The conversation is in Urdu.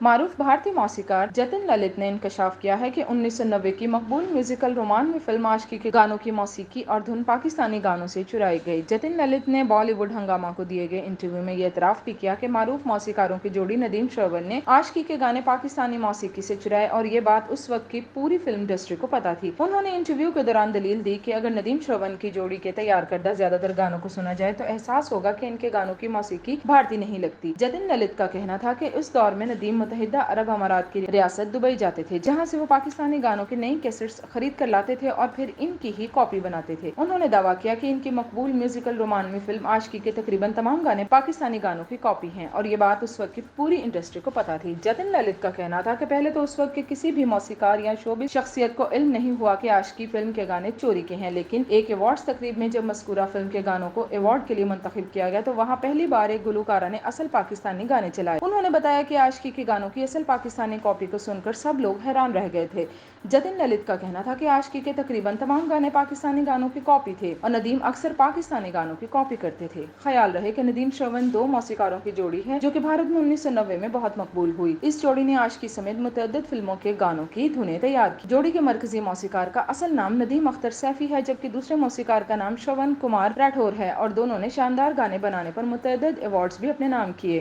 معروف بھارتی موسیقار جتن للت نے انکشاف کیا ہے کہ 1990 کی مقبول میوزیکل رومانوی فلم عاشقی کے گانوں کی موسیقی اور دھن پاکستانی گانوں سے چرائی گئی۔ جتن للت نے بالی ووڈ ہنگامہ کو دیے گئے انٹرویو میں یہ اعتراف بھی کیا کہ معروف موسیقاروں کی جوڑی ندیم شرون نے عاشقی کے گانے پاکستانی موسیقی سے چرائے اور یہ بات اس وقت کی پوری فلم انڈسٹری کو پتہ تھی۔ انہوں نے انٹرویو کے دوران دلیل دی کہ اگر ندیم شرون کی جوڑی کے تیار کردہ زیادہ تر گانوں کو سنا جائے تو احساس ہوگا کہ ان کے گانوں کی موسیقی بھارتی نہیں لگتی۔ جتن للت کا کہنا تھا کہ اس دور میں ندیم متحدہ عرب امارات کی ریاست دبئی جاتے تھے، جہاں سے وہ پاکستانی گانوں کے نئی کیسٹس خرید کر لاتے تھے اور پھر ان کی ہی کاپی بناتے تھے۔ انہوں نے دعویٰ کیا کہ ان کی مقبول میوزیکل رومانوی فلم عاشقی کے تقریباً تمام گانے پاکستانی گانوں کی کاپی ہیں اور یہ بات اس وقت کی پوری انڈسٹری کو پتہ تھی۔ جتن للت کا کہنا تھا کہ پہلے تو اس وقت کے کسی بھی موسیقار یا شوبز شخصیت کو علم نہیں ہوا کہ عاشقی فلم کے گانے چوری کے ہیں، لیکن ایک ایوارڈز تقریب میں جب مذکورہ فلم کے گانوں کو ایوارڈ کے لیے منتخب کیا گیا تو وہاں پہلی بار ایک گلوکارہ نے اصل پاکستانی گانے چلائے۔ انہوں نے بتایا کہ عاشقی کے گانوں کی اصل پاکستانی کاپی کو سن کر سب لوگ حیران رہ گئے تھے۔ جتن للت کا کہنا تھا کہ عاشقی کے تقریباً تمام گانے پاکستانی گانوں کی کاپی تھے اور ندیم اکثر پاکستانی گانوں کی کاپی کرتے تھے۔ خیال رہے کہ ندیم شرون دو موسیقاروں کی جوڑی ہے جو کہ بھارت میں 1990 میں بہت مقبول ہوئی۔ اس جوڑی نے عاشقی سمیت متعدد فلموں کے گانوں کی دھنیں تیار کی۔ جوڑی کے مرکزی موسیقار کا اصل نام ندیم اختر سیفی ہے جبکہ دوسرے موسیقار کا نام شرون کمار راٹھور ہے اور دونوں نے شاندار گانے بنانے پر متعدد ایوارڈز بھی اپنے نام کیے۔